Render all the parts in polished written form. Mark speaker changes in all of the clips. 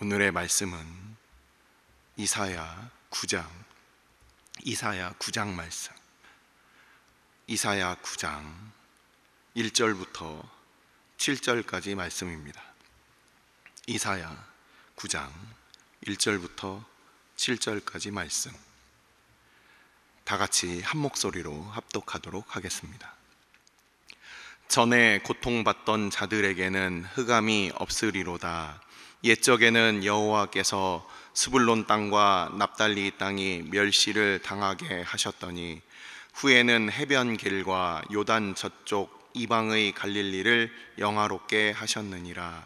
Speaker 1: 오늘의 말씀은 이사야 9장 말씀. 이사야 9장 1절부터 7절까지 말씀입니다. 이사야 9장 1절부터 7절까지 말씀. 다 같이 한 목소리로 합독하도록 하겠습니다. 전에 고통받던 자들에게는 흑암이 없으리로다. 옛적에는 여호와께서 스불론 땅과 납달리 땅이 멸시를 당하게 하셨더니 후에는 해변 길과 요단 저쪽 이방의 갈릴리를 영화롭게 하셨느니라.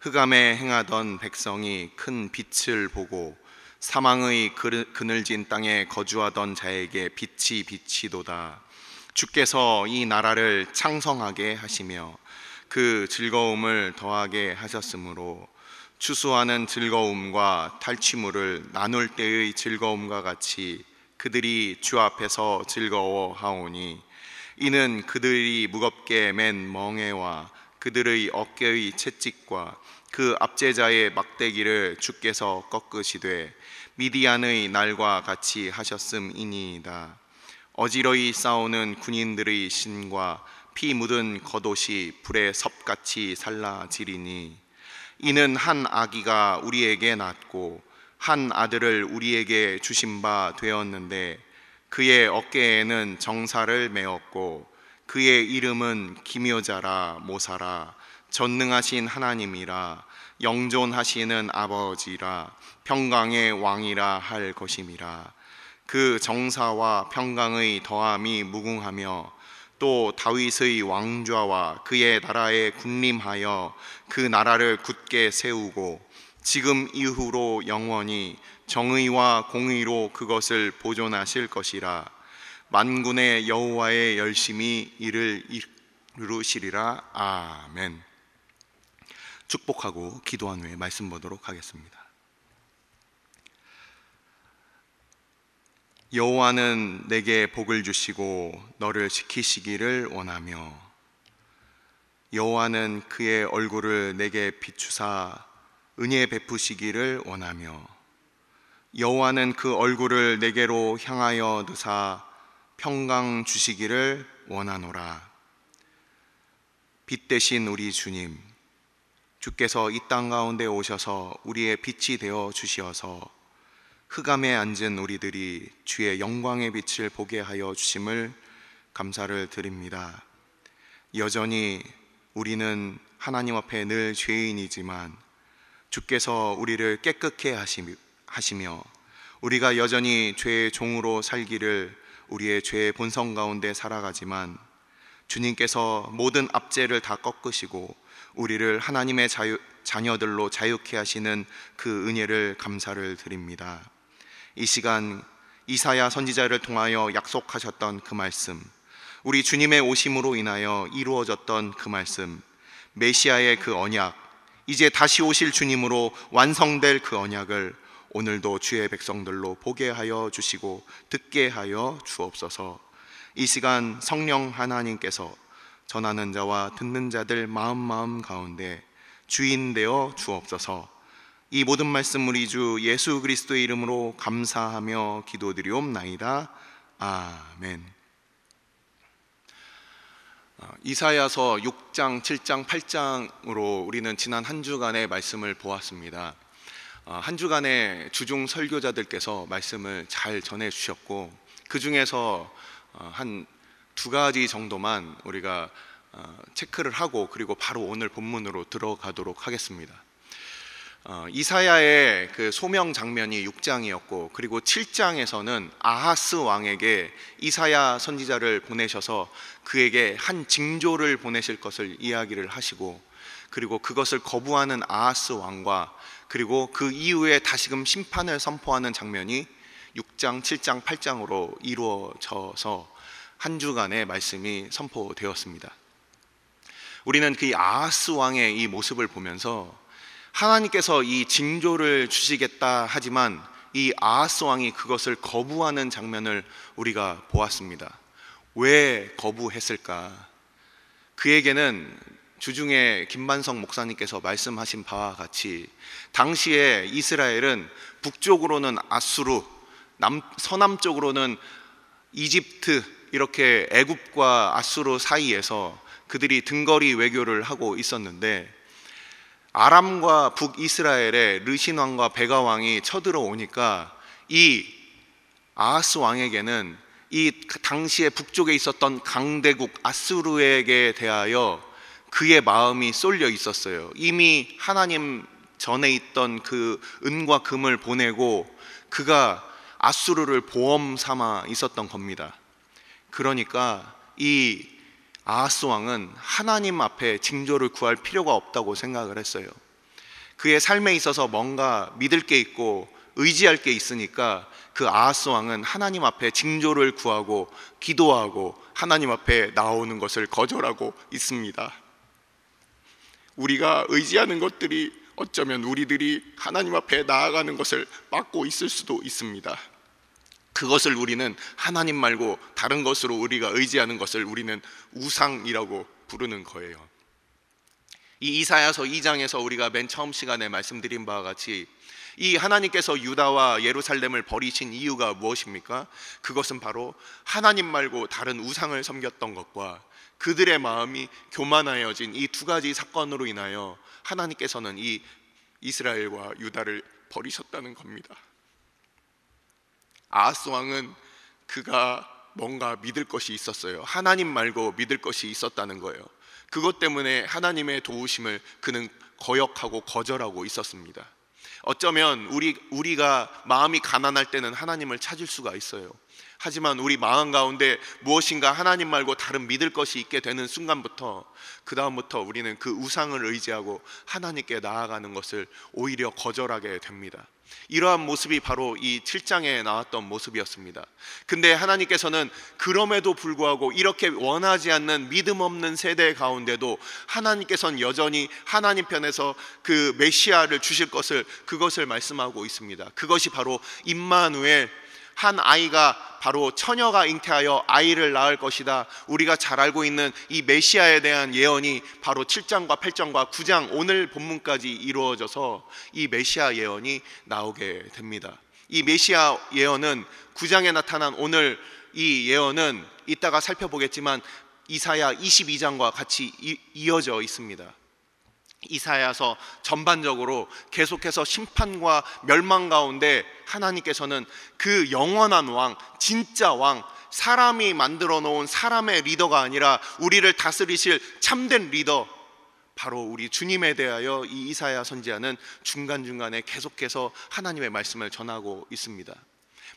Speaker 1: 흑암에 행하던 백성이 큰 빛을 보고 사망의 그늘진 땅에 거주하던 자에게 빛이 비치도다. 주께서 이 나라를 창성하게 하시며 그 즐거움을 더하게 하셨으므로 추수하는 즐거움과 탈취물을 나눌 때의 즐거움과 같이 그들이 주 앞에서 즐거워하오니 이는 그들이 무겁게 맨 멍에와 그들의 어깨의 채찍과 그 압제자의 막대기를 주께서 꺾으시되 미디안의 날과 같이 하셨음이니이다. 어지러이 싸우는 군인들의 신과 피 묻은 겉옷이 불에 섭같이 살라지리니 이는 한 아기가 우리에게 낳고 한 아들을 우리에게 주신 바 되었는데 그의 어깨에는 정사를 메었고 그의 이름은 기묘자라 모사라 전능하신 하나님이라 영존하시는 아버지라 평강의 왕이라 할 것임이라. 그 정사와 평강의 더함이 무궁하며 또 다윗의 왕좌와 그의 나라에 군림하여 그 나라를 굳게 세우고 지금 이후로 영원히 정의와 공의로 그것을 보존하실 것이라. 만군의 여호와의 열심히 이를 이루시리라. 아멘. 축복하고 기도한 후에 말씀 보도록 하겠습니다. 여호와는 내게 복을 주시고 너를 지키시기를 원하며 여호와는 그의 얼굴을 내게 비추사 은혜 베푸시기를 원하며 여호와는 그 얼굴을 내게로 향하여 드사 평강 주시기를 원하노라. 빛 되신 우리 주님, 주께서 이 땅 가운데 오셔서 우리의 빛이 되어 주시어서 흑암에 앉은 우리들이 주의 영광의 빛을 보게 하여 주심을 감사를 드립니다. 여전히 우리는 하나님 앞에 늘 죄인이지만 주께서 우리를 깨끗게 하시며 우리가 여전히 죄의 종으로 살기를 우리의 죄의 본성 가운데 살아가지만 주님께서 모든 압제를 다 꺾으시고 우리를 하나님의 자녀들로 자유케 하시는 그 은혜를 감사를 드립니다. 이 시간 이사야 선지자를 통하여 약속하셨던 그 말씀, 우리 주님의 오심으로 인하여 이루어졌던 그 말씀, 메시아의 그 언약, 이제 다시 오실 주님으로 완성될 그 언약을 오늘도 주의 백성들로 보게 하여 주시고 듣게 하여 주옵소서. 이 시간 성령 하나님께서 전하는 자와 듣는 자들 마음 가운데 주인 되어 주옵소서. 이 모든 말씀 우리 주 예수 그리스도의 이름으로 감사하며 기도드리옵나이다. 아멘. 이사야서 6장, 7장, 8장으로 우리는 지난 한 주간의 말씀을 보았습니다. 한 주간의 주중 설교자들께서 말씀을 잘 전해 주셨고 그 중에서 한 두 가지 정도만 우리가 체크를 하고 그리고 바로 오늘 본문으로 들어가도록 하겠습니다. 이사야의 그 소명 장면이 6장이었고 그리고 7장에서는 아하스 왕에게 이사야 선지자를 보내셔서 그에게 한 징조를 보내실 것을 이야기를 하시고 그리고 그것을 거부하는 아하스 왕과 그리고 그 이후에 다시금 심판을 선포하는 장면이 6장, 7장, 8장으로 이루어져서 한 주간의 말씀이 선포되었습니다. 우리는 그 아하스 왕의 이 모습을 보면서 하나님께서 이 징조를 주시겠다 하지만 이 아하스 왕이 그것을 거부하는 장면을 우리가 보았습니다. 왜 거부했을까? 그에게는 주중에 김만성 목사님께서 말씀하신 바와 같이 당시에 이스라엘은 북쪽으로는 아수르, 서남쪽으로는 이집트, 이렇게 애굽과 아수르 사이에서 그들이 등거리 외교를 하고 있었는데, 아람과 북이스라엘의 르신 왕과 베가 왕이 쳐들어오니까 이 아하스 왕에게는 이 당시에 북쪽에 있었던 강대국 아수르에게 대하여 그의 마음이 쏠려 있었어요. 이미 하나님 전에 있던 그 은과 금을 보내고 그가 아수르를 보험 삼아 있었던 겁니다. 그러니까 이 아하스 왕은 하나님 앞에 징조를 구할 필요가 없다고 생각을 했어요. 그의 삶에 있어서 뭔가 믿을 게 있고 의지할 게 있으니까 그 아하스 왕은 하나님 앞에 징조를 구하고 기도하고 하나님 앞에 나오는 것을 거절하고 있습니다. 우리가 의지하는 것들이 어쩌면 우리들이 하나님 앞에 나아가는 것을 막고 있을 수도 있습니다. 그것을 우리는 하나님 말고 다른 것으로 우리가 의지하는 것을 우리는 우상이라고 부르는 거예요. 이 이사야서 2장에서 우리가 맨 처음 시간에 말씀드린 바와 같이 이 하나님께서 유다와 예루살렘을 버리신 이유가 무엇입니까? 그것은 바로 하나님 말고 다른 우상을 섬겼던 것과 그들의 마음이 교만하여진 이 두 가지 사건으로 인하여 하나님께서는 이 이스라엘과 유다를 버리셨다는 겁니다. 아하스 왕은 그가 뭔가 믿을 것이 있었어요. 하나님 말고 믿을 것이 있었다는 거예요. 그것 때문에 하나님의 도우심을 그는 거역하고 거절하고 있었습니다. 어쩌면 우리가 마음이 가난할 때는 하나님을 찾을 수가 있어요. 하지만 우리 마음 가운데 무엇인가 하나님 말고 다른 믿을 것이 있게 되는 순간부터 그 다음부터 우리는 그 우상을 의지하고 하나님께 나아가는 것을 오히려 거절하게 됩니다. 이러한 모습이 바로 이 7장에 나왔던 모습이었습니다. 근데 하나님께서는 그럼에도 불구하고 이렇게 원하지 않는 믿음 없는 세대 가운데도 하나님께서는 여전히 하나님 편에서 그 메시아를 주실 것을 그것을 말씀하고 있습니다. 그것이 바로 임마누엘, 한 아이가 바로 처녀가 잉태하여 아이를 낳을 것이다. 우리가 잘 알고 있는 이 메시아에 대한 예언이 바로 7장과 8장과 9장 오늘 본문까지 이루어져서 이 메시아 예언이 나오게 됩니다. 이 메시아 예언은 9장에 나타난 오늘 이 예언은 이따가 살펴보겠지만 이사야 22장과 같이 이어져 있습니다. 이사야서 전반적으로 계속해서 심판과 멸망 가운데 하나님께서는 그 영원한 왕, 진짜 왕, 사람이 만들어 놓은 사람의 리더가 아니라 우리를 다스리실 참된 리더, 바로 우리 주님에 대하여 이 이사야 선지자는 중간중간에 계속해서 하나님의 말씀을 전하고 있습니다.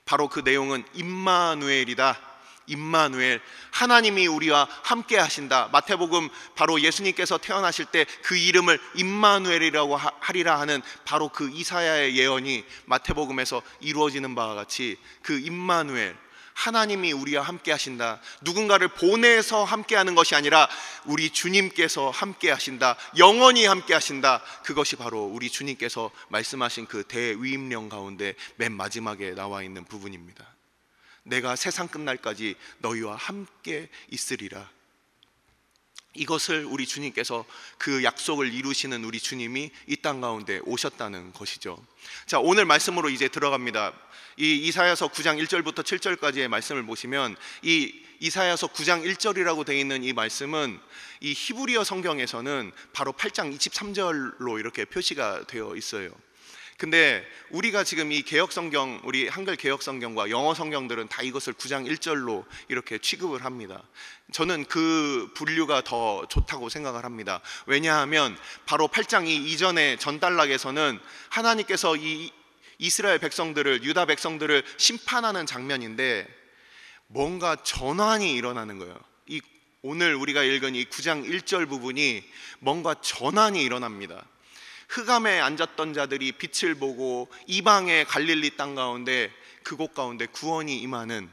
Speaker 1: 바로 그 내용은 임마누엘이다. 임마누엘, 하나님이 우리와 함께 하신다. 마태복음 바로 예수님께서 태어나실 때 그 이름을 임마누엘이라고 하리라 하는 바로 그 이사야의 예언이 마태복음에서 이루어지는 바와 같이 그 임마누엘, 하나님이 우리와 함께 하신다. 누군가를 보내서 함께 하는 것이 아니라 우리 주님께서 함께 하신다. 영원히 함께 하신다. 그것이 바로 우리 주님께서 말씀하신 그 대위임령 가운데 맨 마지막에 나와 있는 부분입니다. 내가 세상 끝날까지 너희와 함께 있으리라. 이것을 우리 주님께서 그 약속을 이루시는 우리 주님이 이 땅 가운데 오셨다는 것이죠. 자, 오늘 말씀으로 이제 들어갑니다. 이 이사야서 9장 1절부터 7절까지의 말씀을 보시면 이 이사야서 9장 1절이라고 되어 있는 이 말씀은 이 히브리어 성경에서는 바로 8장 23절로 이렇게 표시가 되어 있어요. 근데 우리가 지금 이 개역성경, 우리 한글 개역성경과 영어 성경들은 다 이것을 9장 1절로 이렇게 취급을 합니다. 저는 그 분류가 더 좋다고 생각을 합니다. 왜냐하면 바로 8장 이전의 전단락에서는 하나님께서 이 이스라엘 백성들을, 유다 백성들을 심판하는 장면인데 뭔가 전환이 일어나는 거예요. 이 오늘 우리가 읽은 이 9장 1절 부분이 뭔가 전환이 일어납니다. 흑암에 앉았던 자들이 빛을 보고 이방의 갈릴리 땅 가운데 그곳 가운데 구원이 임하는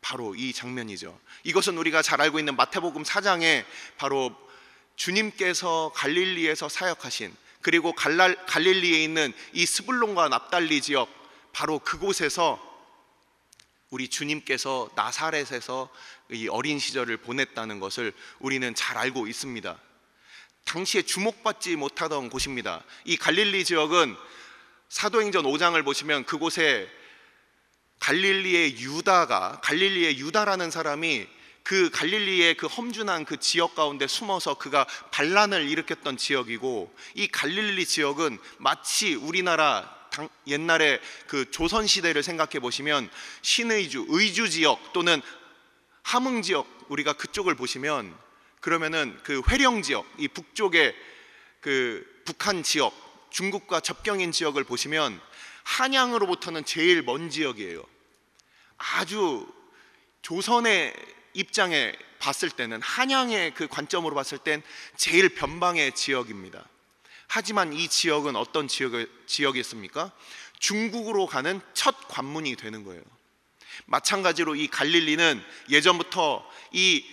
Speaker 1: 바로 이 장면이죠. 이것은 우리가 잘 알고 있는 마태복음 4장에 바로 주님께서 갈릴리에서 사역하신, 그리고 갈릴리에 있는 이 스불론과 납달리 지역, 바로 그곳에서 우리 주님께서 나사렛에서 이 어린 시절을 보냈다는 것을 우리는 잘 알고 있습니다. 당시에 주목받지 못하던 곳입니다. 이 갈릴리 지역은 사도행전 5장을 보시면 그곳에 갈릴리의 유다라는 사람이 그 갈릴리의 그 험준한 그 지역 가운데 숨어서 그가 반란을 일으켰던 지역이고, 이 갈릴리 지역은 마치 우리나라 옛날에 그 조선 시대를 생각해 보시면 신의주, 의주 지역 또는 함흥 지역, 우리가 그쪽을 보시면 그러면은 그 회령 지역, 이 북쪽의 그 북한 지역, 중국과 접경인 지역을 보시면 한양으로부터는 제일 먼 지역이에요. 아주 조선의 입장에 봤을 때는, 한양의 그 관점으로 봤을 땐 제일 변방의 지역입니다. 하지만 이 지역은 어떤 지역이었습니까? 중국으로 가는 첫 관문이 되는 거예요. 마찬가지로 이 갈릴리는 예전부터 이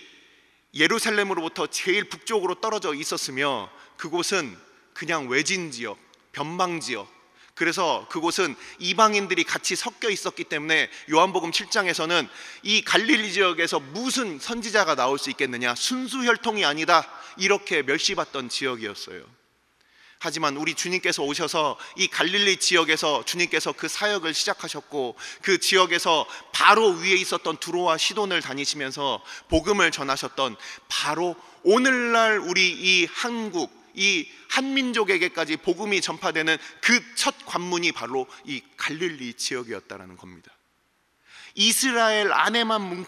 Speaker 1: 예루살렘으로부터 제일 북쪽으로 떨어져 있었으며, 그곳은 그냥 외진 지역, 변방 지역, 그래서 그곳은 이방인들이 같이 섞여 있었기 때문에 요한복음 7장에서는 이 갈릴리 지역에서 무슨 선지자가 나올 수 있겠느냐, 순수 혈통이 아니다, 이렇게 멸시받던 지역이었어요. 하지만 우리 주님께서 오셔서 이 갈릴리 지역에서 주님께서 그 사역을 시작하셨고, 그 지역에서 바로 위에 있었던 두로와 시돈을 다니시면서 복음을 전하셨던, 바로 오늘날 우리 이 한국, 이 한민족에게까지 복음이 전파되는 그 첫 관문이 바로 이 갈릴리 지역이었다라는 겁니다. 이스라엘 안에만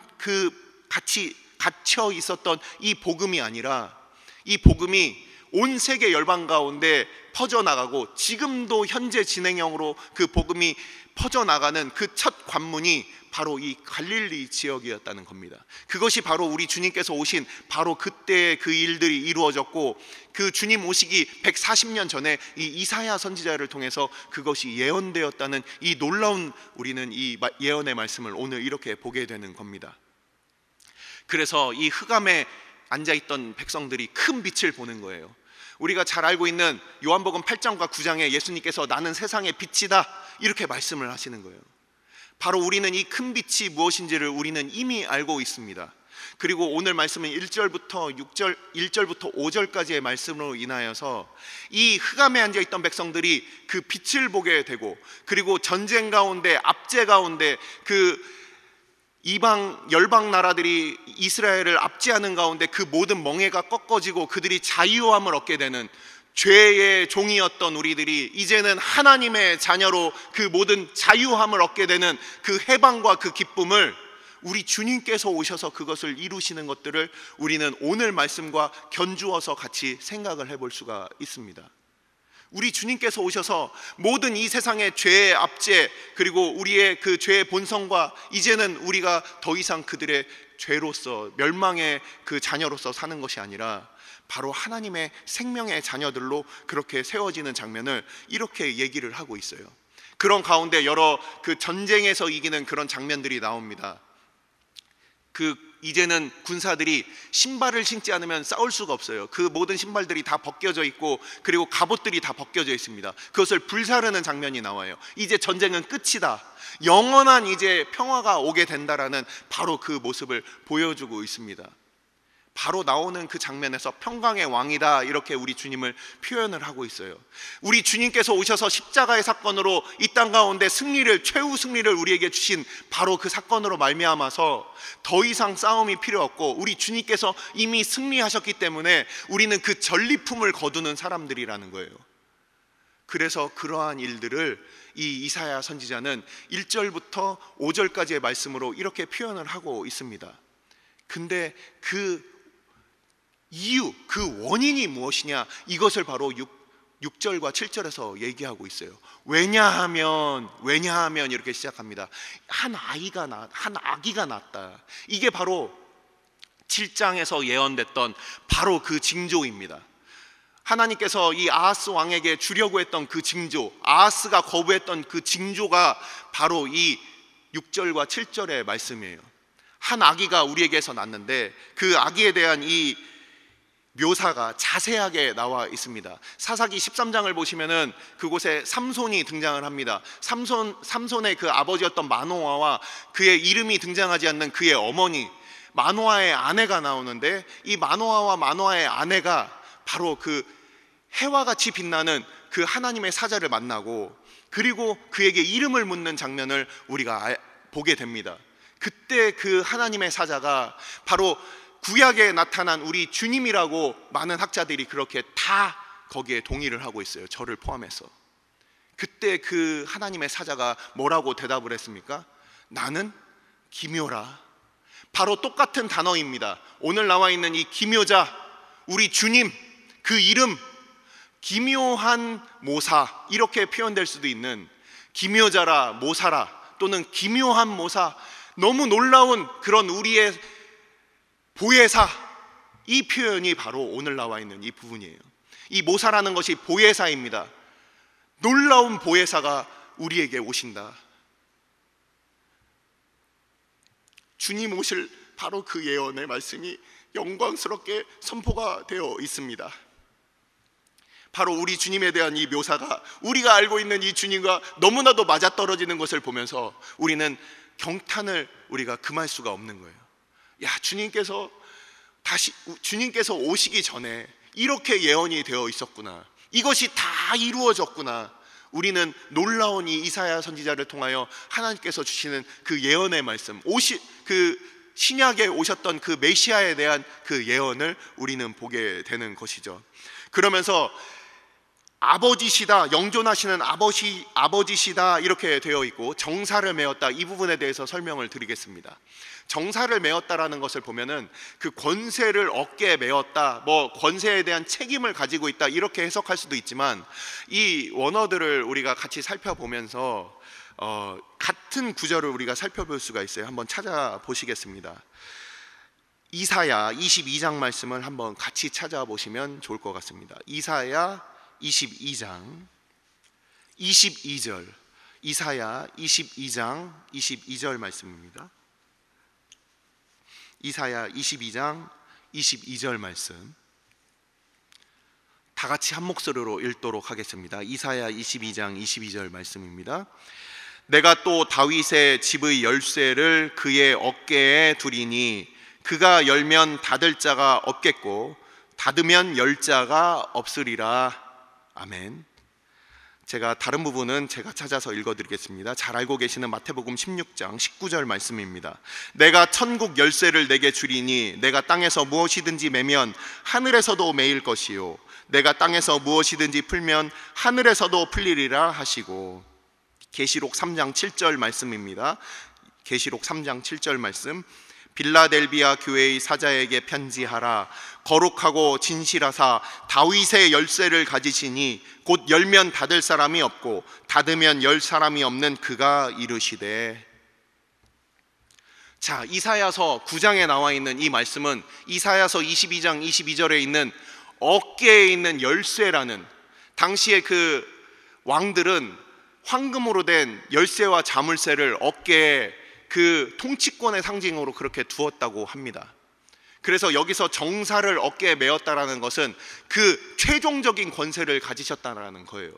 Speaker 1: 같이 갇혀 있었던 이 복음이 아니라, 이 복음이 온 세계 열방 가운데 퍼져나가고, 지금도 현재 진행형으로 그 복음이 퍼져나가는 그 첫 관문이 바로 이 갈릴리 지역이었다는 겁니다. 그것이 바로 우리 주님께서 오신 바로 그때의 그 일들이 이루어졌고, 그 주님 오시기 140년 전에 이 이사야 선지자를 통해서 그것이 예언되었다는 이 놀라운, 우리는 이 예언의 말씀을 오늘 이렇게 보게 되는 겁니다. 그래서 이 흑암에 앉아있던 백성들이 큰 빛을 보는 거예요. 우리가 잘 알고 있는 요한복음 8장과 9장에 예수님께서 나는 세상의 빛이다, 이렇게 말씀을 하시는 거예요. 바로 우리는 이 큰 빛이 무엇인지를 우리는 이미 알고 있습니다. 그리고 오늘 말씀은 1절부터 5절까지의 말씀으로 인하여서 이 흑암에 앉아있던 백성들이 그 빛을 보게 되고, 그리고 전쟁 가운데, 압제 가운데, 그 이방 열방 나라들이 이스라엘을 압제하는 가운데 그 모든 멍에가 꺾어지고 그들이 자유함을 얻게 되는, 죄의 종이었던 우리들이 이제는 하나님의 자녀로 그 모든 자유함을 얻게 되는 그 해방과 그 기쁨을, 우리 주님께서 오셔서 그것을 이루시는 것들을 우리는 오늘 말씀과 견주어서 같이 생각을 해볼 수가 있습니다. 우리 주님께서 오셔서 모든 이 세상의 죄의 압제, 그리고 우리의 그 죄의 본성과, 이제는 우리가 더 이상 그들의 죄로서, 멸망의 그 자녀로서 사는 것이 아니라 바로 하나님의 생명의 자녀들로 그렇게 세워지는 장면을 이렇게 얘기를 하고 있어요. 그런 가운데 여러 그 전쟁에서 이기는 그런 장면들이 나옵니다. 이제는 군사들이 신발을 신지 않으면 싸울 수가 없어요. 그 모든 신발들이 다 벗겨져 있고, 그리고 갑옷들이 다 벗겨져 있습니다. 그것을 불사르는 장면이 나와요. 이제 전쟁은 끝이다, 영원한 이제 평화가 오게 된다라는 바로 그 모습을 보여주고 있습니다. 바로 나오는 그 장면에서 평강의 왕이다, 이렇게 우리 주님을 표현을 하고 있어요. 우리 주님께서 오셔서 십자가의 사건으로 이 땅 가운데 승리를, 최후 승리를 우리에게 주신 바로 그 사건으로 말미암아서 더 이상 싸움이 필요 없고, 우리 주님께서 이미 승리하셨기 때문에 우리는 그 전리품을 거두는 사람들이라는 거예요. 그래서 그러한 일들을 이 이사야 선지자는 1절부터 5절까지의 말씀으로 이렇게 표현을 하고 있습니다. 근데 그 이유, 그 원인이 무엇이냐, 이것을 바로 6절과 7절에서 얘기하고 있어요. 왜냐하면 이렇게 시작합니다. 한 아기가 낳았다. 이게 바로 7장에서 예언됐던 바로 그 징조입니다. 하나님께서 이 아하스 왕에게 주려고 했던 그 징조, 아하스가 거부했던 그 징조가 바로 이 6절과 7절의 말씀이에요. 한 아기가 우리에게서 낳는데, 그 아기에 대한 이 묘사가 자세하게 나와 있습니다. 사사기 13장을 보시면은 그곳에 삼손이 등장을 합니다. 삼손의 그 아버지였던 마노아와 그의 이름이 등장하지 않는 그의 어머니 마노아의 아내가 나오는데, 이 마노아와 마노아의 아내가 바로 그 해와 같이 빛나는 그 하나님의 사자를 만나고, 그리고 그에게 이름을 묻는 장면을 우리가 보게 됩니다. 그때 그 하나님의 사자가 바로 구약에 나타난 우리 주님이라고 많은 학자들이 그렇게 다 거기에 동의를 하고 있어요, 저를 포함해서. 그때 그 하나님의 사자가 뭐라고 대답을 했습니까? 나는 기묘라. 바로 똑같은 단어입니다. 오늘 나와 있는 이 기묘자, 우리 주님, 그 이름, 기묘한 모사, 이렇게 표현될 수도 있는 기묘자라, 모사라, 또는 기묘한 모사, 너무 놀라운 그런 우리의 보혜사, 이 표현이 바로 오늘 나와 있는 이 부분이에요. 이 모사라는 것이 보혜사입니다. 놀라운 보혜사가 우리에게 오신다. 주님 오실 바로 그 예언의 말씀이 영광스럽게 선포가 되어 있습니다. 바로 우리 주님에 대한 이 묘사가 우리가 알고 있는 이 주님과 너무나도 맞아떨어지는 것을 보면서 우리는 경탄을 우리가 금할 수가 없는 거예요. 야, 주님께서 오시기 전에 이렇게 예언이 되어 있었구나. 이것이 다 이루어졌구나. 우리는 놀라운 이 이사야 선지자를 통하여 하나님께서 주시는 그 예언의 말씀, 그 신약에 오셨던 그 메시아에 대한 그 예언을 우리는 보게 되는 것이죠. 그러면서 아버지시다, 영존하시는 아버지시다 이렇게 되어 있고, 정사를 메었다, 이 부분에 대해서 설명을 드리겠습니다. 정사를 메었다라는 것을 보면은 그 권세를 어깨에 메었다, 뭐 권세에 대한 책임을 가지고 있다, 이렇게 해석할 수도 있지만, 이 원어들을 우리가 같이 살펴보면서 같은 구절을 우리가 살펴볼 수가 있어요. 한번 찾아보시겠습니다. 이사야 22장 말씀을 한번 같이 찾아보시면 좋을 것 같습니다. 이사야 22장 22절, 이사야 22장 22절 말씀입니다. 이사야 22장 22절 말씀 다 같이 한 목소리로 읽도록 하겠습니다. 이사야 22장 22절 말씀입니다. 내가 또 다윗의 집의 열쇠를 그의 어깨에 두리니 그가 열면 닫을 자가 없겠고 닫으면 열 자가 없으리라. 아멘. 제가 다른 부분은 제가 찾아서 읽어드리겠습니다. 잘 알고 계시는 마태복음 16장 19절 말씀입니다. 내가 천국 열쇠를 내게 주리니 내가 땅에서 무엇이든지 매면 하늘에서도 매일 것이요 내가 땅에서 무엇이든지 풀면 하늘에서도 풀리리라 하시고. 계시록 3장 7절 말씀입니다. 계시록 3장 7절 말씀. 빌라델비아 교회의 사자에게 편지하라. 거룩하고 진실하사 다윗의 열쇠를 가지시니 곧 열면 닫을 사람이 없고 닫으면 열 사람이 없는 그가 이르시되. 자, 이사야서 9장에 나와 있는 이 말씀은 이사야서 22장 22절에 있는 어깨에 있는 열쇠라는, 당시에 그 왕들은 황금으로 된 열쇠와 자물쇠를 어깨에 그 통치권의 상징으로 그렇게 두었다고 합니다. 그래서 여기서 정사를 어깨에 메었다라는 것은 그 최종적인 권세를 가지셨다라는 거예요.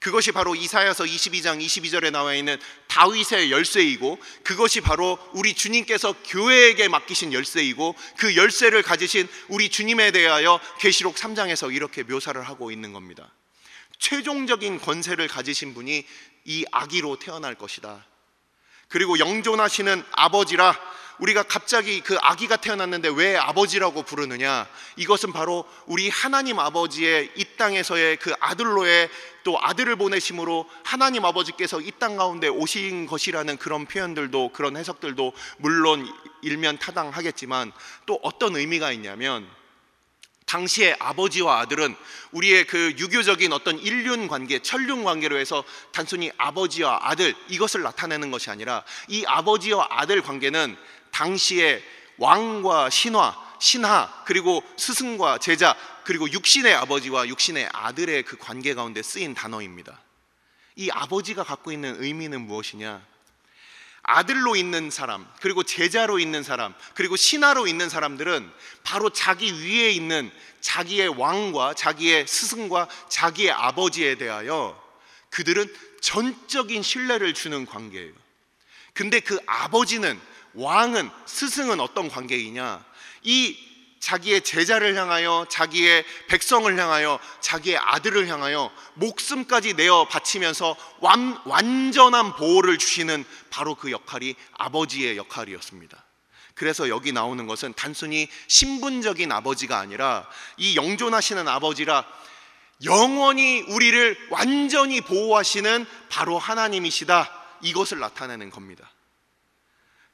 Speaker 1: 그것이 바로 이사야서 22장 22절에 나와 있는 다윗의 열쇠이고, 그것이 바로 우리 주님께서 교회에게 맡기신 열쇠이고, 그 열쇠를 가지신 우리 주님에 대하여 계시록 3장에서 이렇게 묘사를 하고 있는 겁니다. 최종적인 권세를 가지신 분이 이 아기로 태어날 것이다. 그리고 영존하시는 아버지라, 우리가 갑자기 그 아기가 태어났는데 왜 아버지라고 부르느냐? 이것은 바로 우리 하나님 아버지의 이 땅에서의 그 아들로의 또 아들을 보내심으로 하나님 아버지께서 이 땅 가운데 오신 것이라는 그런 표현들도, 그런 해석들도 물론 일면 타당하겠지만, 또 어떤 의미가 있냐면, 당시의 아버지와 아들은 우리의 그 유교적인 어떤 일륜 관계, 천륜 관계로 해서 단순히 아버지와 아들, 이것을 나타내는 것이 아니라, 이 아버지와 아들 관계는 당시의 왕과 신하, 그리고 스승과 제자, 그리고 육신의 아버지와 육신의 아들의 그 관계 가운데 쓰인 단어입니다. 이 아버지가 갖고 있는 의미는 무엇이냐? 아들로 있는 사람, 그리고 제자로 있는 사람, 그리고 신하로 있는 사람들은 바로 자기 위에 있는 자기의 왕과 자기의 스승과 자기의 아버지에 대하여 그들은 전적인 신뢰를 주는 관계예요. 근데 그 아버지는, 왕은, 스승은 어떤 관계이냐? 이 자기의 제자를 향하여, 자기의 백성을 향하여, 자기의 아들을 향하여 목숨까지 내어 바치면서 완전한 보호를 주시는 바로 그 역할이 아버지의 역할이었습니다. 그래서 여기 나오는 것은 단순히 신분적인 아버지가 아니라 이 영존하시는 아버지라 영원히 우리를 완전히 보호하시는 바로 하나님이시다, 이것을 나타내는 겁니다.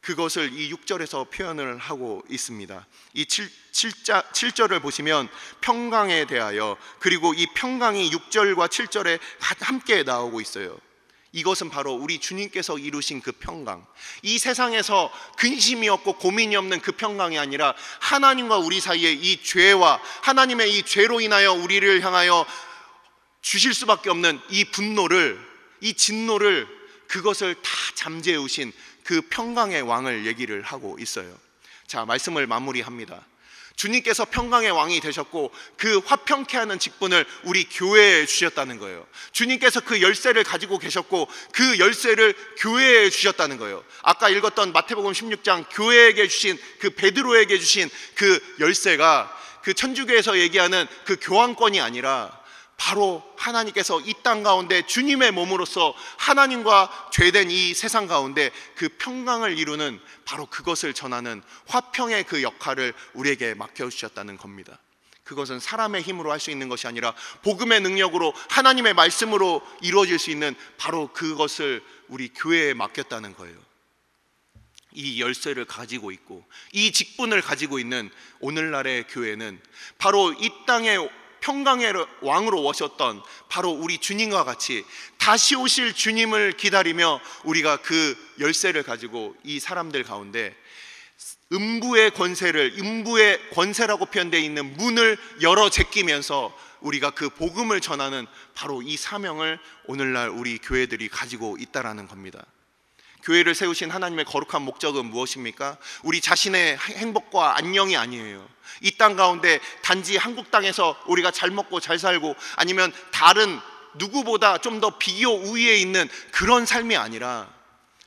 Speaker 1: 그것을 이 6절에서 표현을 하고 있습니다. 이 7절을 보시면 평강에 대하여, 그리고 이 평강이 6절과 7절에 함께 나오고 있어요. 이것은 바로 우리 주님께서 이루신 그 평강, 이 세상에서 근심이 없고 고민이 없는 그 평강이 아니라 하나님과 우리 사이의 이 죄와 하나님의 이 죄로 인하여 우리를 향하여 주실 수밖에 없는 이 분노를, 이 진노를, 그것을 다 잠재우신 그 평강의 왕을 얘기를 하고 있어요. 자, 말씀을 마무리합니다. 주님께서 평강의 왕이 되셨고 그 화평케 하는 직분을 우리 교회에 주셨다는 거예요. 주님께서 그 열쇠를 가지고 계셨고 그 열쇠를 교회에 주셨다는 거예요. 아까 읽었던 마태복음 16장 교회에게 주신, 그 베드로에게 주신 그 열쇠가 그 천주교에서 얘기하는 그 교환권이 아니라 바로 하나님께서 이 땅 가운데 주님의 몸으로서 하나님과 죄된 이 세상 가운데 그 평강을 이루는 바로 그것을 전하는 화평의 그 역할을 우리에게 맡겨주셨다는 겁니다. 그것은 사람의 힘으로 할 수 있는 것이 아니라 복음의 능력으로, 하나님의 말씀으로 이루어질 수 있는 바로 그것을 우리 교회에 맡겼다는 거예요. 이 열쇠를 가지고 있고 이 직분을 가지고 있는 오늘날의 교회는 바로 이 땅의 평강의 왕으로 오셨던 바로 우리 주님과 같이 다시 오실 주님을 기다리며 우리가 그 열쇠를 가지고 이 사람들 가운데 음부의 권세를, 음부의 권세라고 표현되어 있는 문을 열어 제끼면서 우리가 그 복음을 전하는 바로 이 사명을 오늘날 우리 교회들이 가지고 있다라는 겁니다. 교회를 세우신 하나님의 거룩한 목적은 무엇입니까? 우리 자신의 행복과 안녕이 아니에요. 이 땅 가운데 단지 한국 땅에서 우리가 잘 먹고 잘 살고 아니면 다른 누구보다 좀 더 비교 우위에 있는 그런 삶이 아니라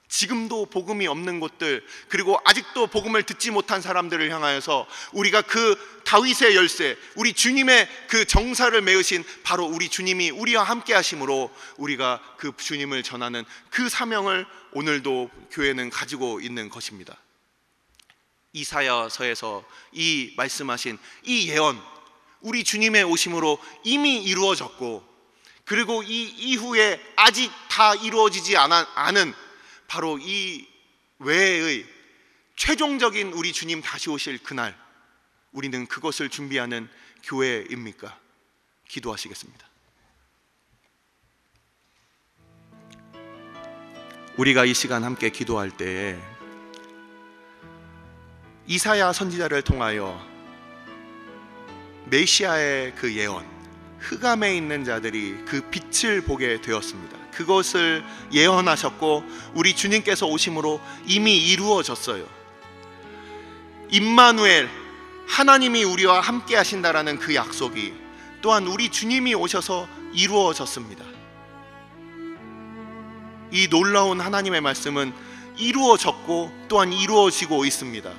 Speaker 1: 지금도 복음이 없는 곳들, 그리고 아직도 복음을 듣지 못한 사람들을 향하여서 우리가 그 다윗의 열쇠, 우리 주님의 그 정사를 메으신 바로 우리 주님이 우리와 함께 하심으로 우리가 그 주님을 전하는 그 사명을 오늘도 교회는 가지고 있는 것입니다. 이사야서에서 이 말씀하신 이 예언, 우리 주님의 오심으로 이미 이루어졌고, 그리고 이 이후에 아직 다 이루어지지 않은 바로 이 외의 최종적인 우리 주님 다시 오실 그날, 우리는 그것을 준비하는 교회입니까? 기도하시겠습니다. 우리가 이 시간 함께 기도할 때에 이사야 선지자를 통하여 메시아의 그 예언, 흑암에 있는 자들이 그 빛을 보게 되었습니다. 그것을 예언하셨고 우리 주님께서 오심으로 이미 이루어졌어요. 임마누엘, 하나님이 우리와 함께 하신다라는 그 약속이 또한 우리 주님이 오셔서 이루어졌습니다. 이 놀라운 하나님의 말씀은 이루어졌고 또한 이루어지고 있습니다.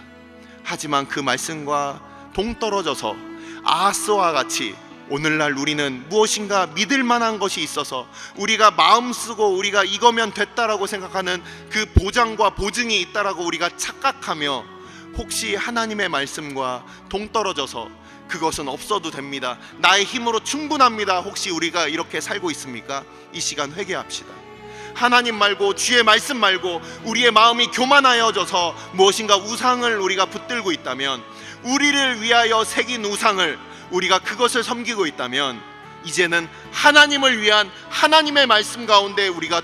Speaker 1: 하지만 그 말씀과 동떨어져서 아하스와 같이 오늘날 우리는 무엇인가 믿을 만한 것이 있어서 우리가 마음 쓰고 우리가 이거면 됐다라고 생각하는 그 보장과 보증이 있다라고 우리가 착각하며 혹시 하나님의 말씀과 동떨어져서 그것은 없어도 됩니다, 나의 힘으로 충분합니다, 혹시 우리가 이렇게 살고 있습니까? 이 시간 회개합시다. 하나님 말고 주의 말씀 말고 우리의 마음이 교만하여져서 무엇인가 우상을 우리가 붙들고 있다면, 우리를 위하여 새긴 우상을 우리가 그것을 섬기고 있다면 이제는 하나님을 위한 하나님의 말씀 가운데 우리가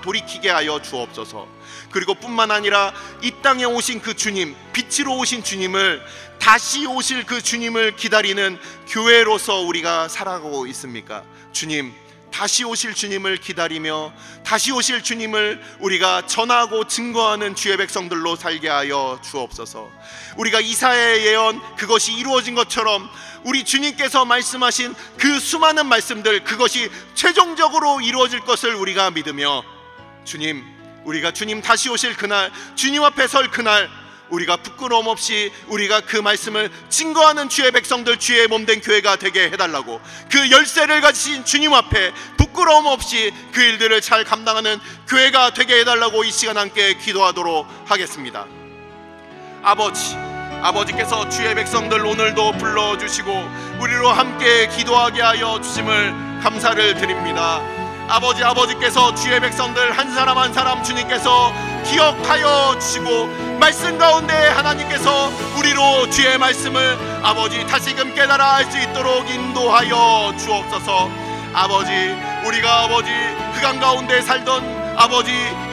Speaker 1: 돌이키게 하여 주옵소서. 그리고 뿐만 아니라 이 땅에 오신 그 주님, 빛으로 오신 주님을, 다시 오실 그 주님을 기다리는 교회로서 우리가 살아가고 있습니까? 주님, 다시 오실 주님을 기다리며 다시 오실 주님을 우리가 전하고 증거하는 주의 백성들로 살게 하여 주옵소서. 우리가 이사야의 예언, 그것이 이루어진 것처럼 우리 주님께서 말씀하신 그 수많은 말씀들, 그것이 최종적으로 이루어질 것을 우리가 믿으며, 주님, 우리가 주님 다시 오실 그날, 주님 앞에 설 그날 우리가 부끄러움 없이 우리가 그 말씀을 증거하는 주의 백성들, 주의 몸된 교회가 되게 해달라고, 그 열쇠를 가지신 주님 앞에 부끄러움 없이 그 일들을 잘 감당하는 교회가 되게 해달라고 이 시간 함께 기도하도록 하겠습니다. 아버지께서 주의 백성들 오늘도 불러주시고 우리로 함께 기도하게 하여 주심을 감사를 드립니다. 아버지께서 주의 백성들 한 사람 한 사람 주님께서 기억하여 주시고 말씀 가운데 하나님께서 우리로 주의 말씀을 다시금 깨달아 알 수 있도록 인도하여 주옵소서. 우리가 그강 가운데 살던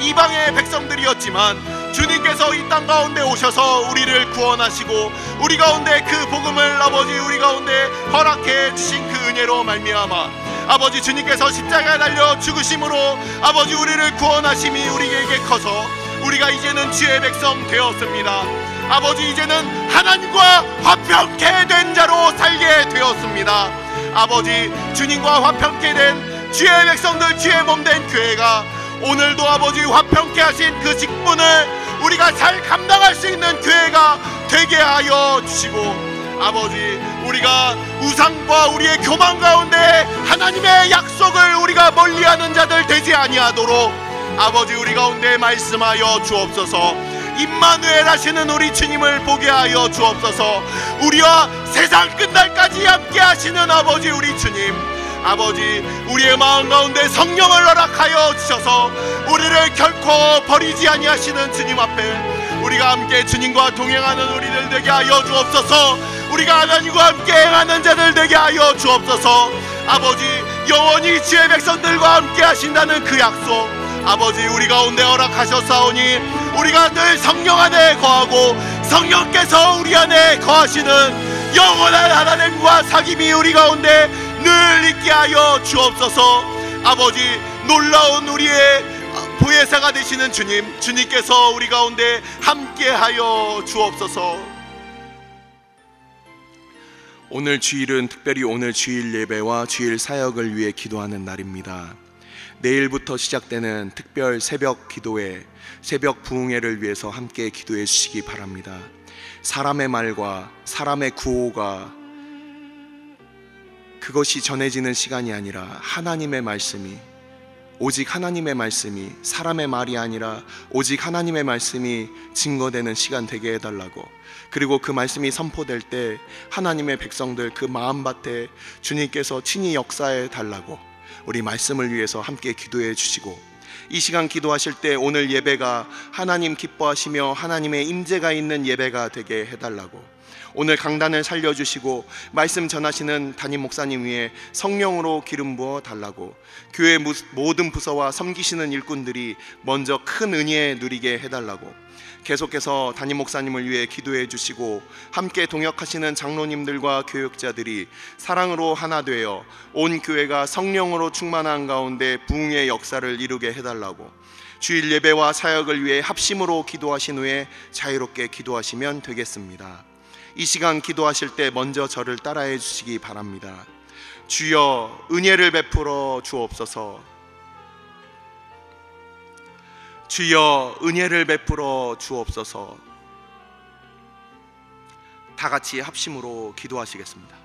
Speaker 1: 이방의 백성들이었지만 주님께서 이 땅 가운데 오셔서 우리를 구원하시고 우리 가운데 그 복음을 우리 가운데 허락해 주신 그 은혜로 말미암아 주님께서 십자가에 달려 죽으심으로 우리를 구원하심이 우리에게 커서 우리가 이제는 주의 백성 되었습니다. 이제는 하나님과 화평케 된 자로 살게 되었습니다. 주님과 화평케 된 주의 백성들, 주의 몸된 교회가 오늘도 화평케 하신 그 직분을 우리가 잘 감당할 수 있는 교회가 되게 하여 주시고 우리가 우상과 우리의 교만 가운데 하나님의 약속을 우리가 멀리하는 자들 되지 아니하도록 우리 가운데 말씀하여 주옵소서. 임마누엘 하시는 우리 주님을 보게 하여 주옵소서. 우리와 세상 끝날까지 함께 하시는 우리 주님, 우리의 마음 가운데 성령을 허락하여 주셔서 우리를 결코 버리지 아니하시는 주님 앞에 우리가 함께 주님과 동행하는 우리들 되게 하여 주옵소서. 우리가 하나님과 함께 행하는 자들 되게 하여 주옵소서. 영원히 주의 백성들과 함께 하신다는 그 약속 우리 가운데 허락하셨사오니 우리가 늘 성령 안에 거하고 성령께서 우리 안에 거하시는 영원한 하나님과 사귐이 우리 가운데 늘 있게 하여 주옵소서. 놀라운 우리의 보혜사가 되시는 주님께서 우리 가운데 함께 하여 주옵소서. 오늘 주일은 특별히 오늘 주일 예배와 주일 사역을 위해 기도하는 날입니다. 내일부터 시작되는 특별 새벽 기도회, 새벽 부흥회를 위해서 함께 기도해 주시기 바랍니다. 사람의 말과 사람의 구호가 그것이 전해지는 시간이 아니라 하나님의 말씀이, 오직 하나님의 말씀이, 사람의 말이 아니라 오직 하나님의 말씀이 증거되는 시간 되게 해달라고, 그리고 그 말씀이 선포될 때 하나님의 백성들 그 마음밭에 주님께서 친히 역사해 달라고 우리 말씀을 위해서 함께 기도해 주시고, 이 시간 기도하실 때 오늘 예배가 하나님 기뻐하시며 하나님의 임재가 있는 예배가 되게 해달라고, 오늘 강단을 살려주시고 말씀 전하시는 담임 목사님 위에 성령으로 기름 부어 달라고, 교회 모든 부서와 섬기시는 일꾼들이 먼저 큰 은혜 누리게 해달라고, 계속해서 담임 목사님을 위해 기도해 주시고 함께 동역하시는 장로님들과 교육자들이 사랑으로 하나 되어 온 교회가 성령으로 충만한 가운데 부흥의 역사를 이루게 해달라고, 주일 예배와 사역을 위해 합심으로 기도하신 후에 자유롭게 기도하시면 되겠습니다. 이 시간 기도하실 때 먼저 저를 따라해 주시기 바랍니다. 주여 은혜를 베풀어 주옵소서. 주여 은혜를 베풀어 주옵소서. 다 같이 합심으로 기도하시겠습니다.